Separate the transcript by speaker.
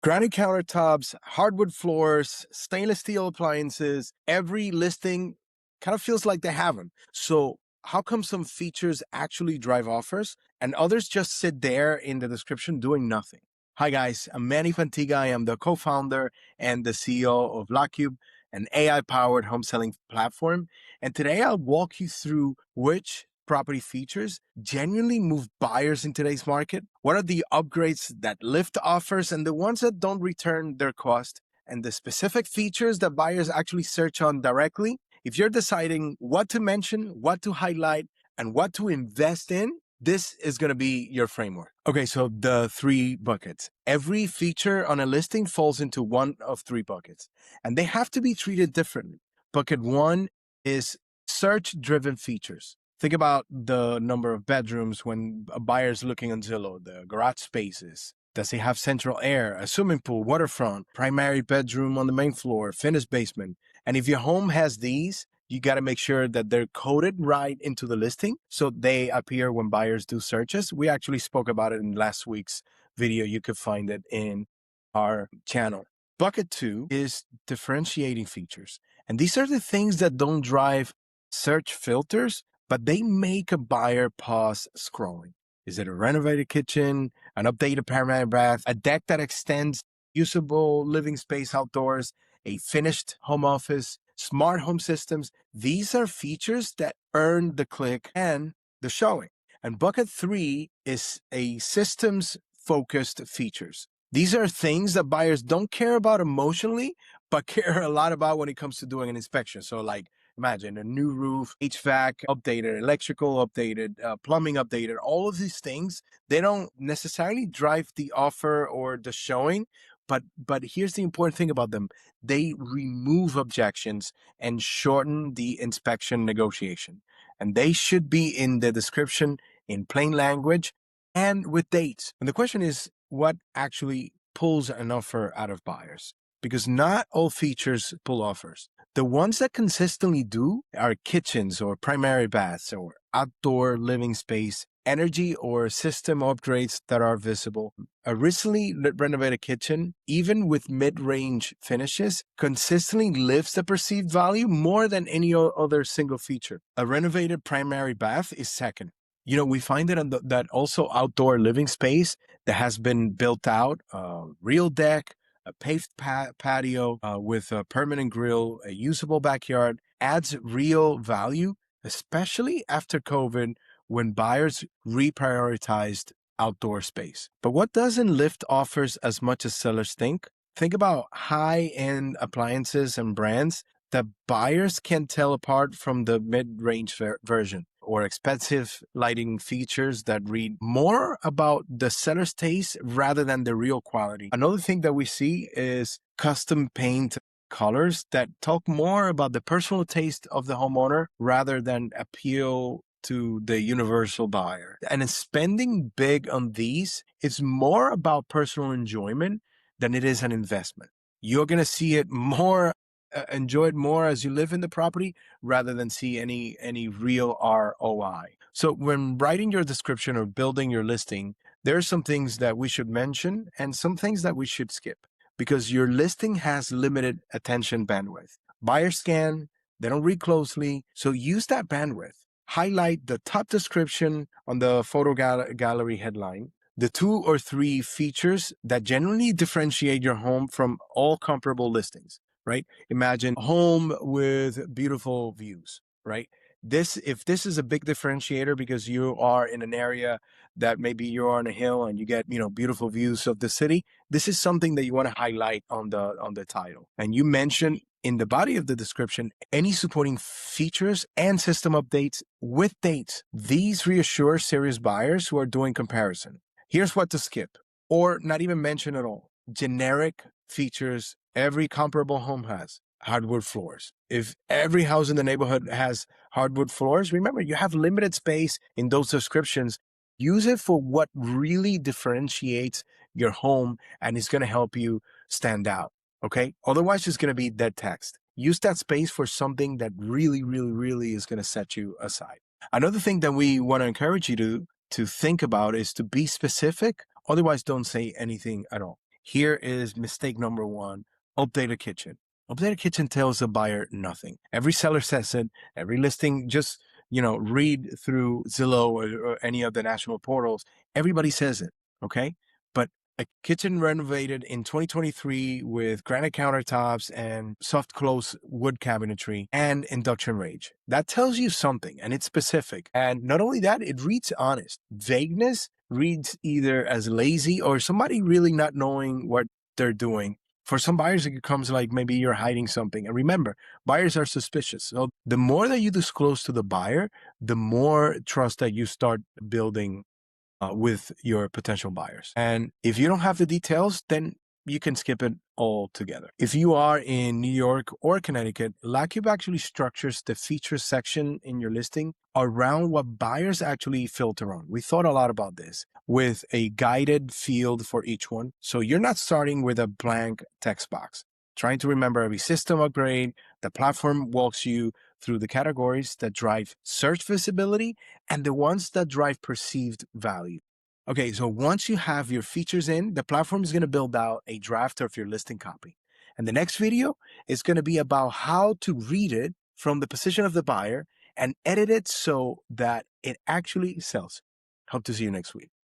Speaker 1: Granite countertops, hardwood floors, stainless steel appliances, every listing kind of feels like they have them. So how come some features actually drive offers and others just sit there in the description doing nothing? Hi guys, I'm Manny Pantiga. I am the co-founder and the CEO of locqube, an AI-powered home selling platform. And today I'll walk you through which property features genuinely move buyers in today's market. What are the upgrades that lift offers and the ones that don't return their cost, and the specific features that buyers actually search on directly? If you're deciding what to mention, what to highlight, and what to invest in, this is going to be your framework. Okay, so the three buckets. Every feature on a listing falls into one of three buckets, and they have to be treated differently. Bucket one is search-driven features. Think about the number of bedrooms when a buyer's looking on Zillow, the garage spaces. Does it have central air, a swimming pool, waterfront, primary bedroom on the main floor, finished basement? And if your home has these, you got to make sure that they're coded right into the listing so they appear when buyers do searches. We actually spoke about it in last week's video. You could find it in our channel. Bucket two is differentiating features. And these are the things that don't drive search filters, but they make a buyer pause scrolling. Is it a renovated kitchen, an updated primary bath, a deck that extends usable living space outdoors, a finished home office, smart home systems? These are features that earn the click and the showing. And bucket three is a systems focused features. These are things that buyers don't care about emotionally, but care a lot about when it comes to doing an inspection. So like, imagine a new roof, HVAC updated, electrical updated, plumbing updated, all of these things, they don't necessarily drive the offer or the showing, but here's the important thing about them. They remove objections and shorten the inspection negotiation. And they should be in the description in plain language and with dates. And the question is, what actually pulls an offer out of buyers? Because not all features pull offers. The ones that consistently do are kitchens or primary baths or outdoor living space, energy or system upgrades that are visible. A recently renovated kitchen, even with mid-range finishes, consistently lifts the perceived value more than any other single feature. A renovated primary bath is second. You know, we find it that also outdoor living space that has been built out, real deck, a paved patio with a permanent grill, a usable backyard, adds real value, especially after COVID when buyers reprioritized outdoor space. But what doesn't lift offers as much as sellers think? Think about high-end appliances and brands that buyers can tell apart from the mid-range version, or expensive lighting features that read more about the seller's taste rather than the real quality. Another thing that we see is custom paint colors that talk more about the personal taste of the homeowner rather than appeal to the universal buyer. And spending big on these is more about personal enjoyment than it is an investment. You're going to see it more, enjoy it more as you live in the property rather than see any real ROI. So when writing your description or building your listing, there are some things that we should mention and some things that we should skip because your listing has limited attention bandwidth. Buyers scan, they don't read closely, so use that bandwidth. Highlight the top description on the photo gallery headline, the 2 or 3 features that genuinely differentiate your home from all comparable listings, right? Imagine a home with beautiful views, right? If this is a big differentiator because you are in an area that maybe you're on a hill and you get, beautiful views of the city, this is something that you want to highlight on the title. And you mention in the body of the description any supporting features and system updates with dates. These reassure serious buyers who are doing comparison. Here's what to skip or not even mention at all. Generic features every comparable home has. Hardwood floors. If every house in the neighborhood has hardwood floors, remember you have limited space in those descriptions. Use it for what really differentiates your home and is going to help you stand out. Okay. Otherwise, it's going to be dead text. Use that space for something that really, really, really is going to set you aside. Another thing that we want to encourage you to think about is to be specific. Otherwise, don't say anything at all. Here is mistake number one: update a kitchen. Update a kitchen tells the buyer nothing. Every seller says it, every listing, just read through Zillow or any of the national portals. Everybody says it, okay? But a kitchen renovated in 2023 with granite countertops and soft close wood cabinetry and induction range. That tells you something, and it's specific. And not only that, it reads honest. Vagueness reads either as lazy or somebody really not knowing what they're doing. For some buyers, it becomes like maybe you're hiding something. And remember, buyers are suspicious. So the more that you disclose to the buyer, the more trust that you start building with your potential buyers. And if you don't have the details, then you can skip it altogether. If you are in New York or Connecticut, locqube actually structures the features section in your listing around what buyers actually filter on. We thought a lot about this with a guided field for each one. So you're not starting with a blank text box. Trying to remember every system upgrade, the platform walks you through the categories that drive search visibility and the ones that drive perceived value. Okay, so once you have your features in, the platform is going to build out a draft of your listing copy. And the next video is going to be about how to read it from the position of the buyer and edit it so that it actually sells. Hope to see you next week.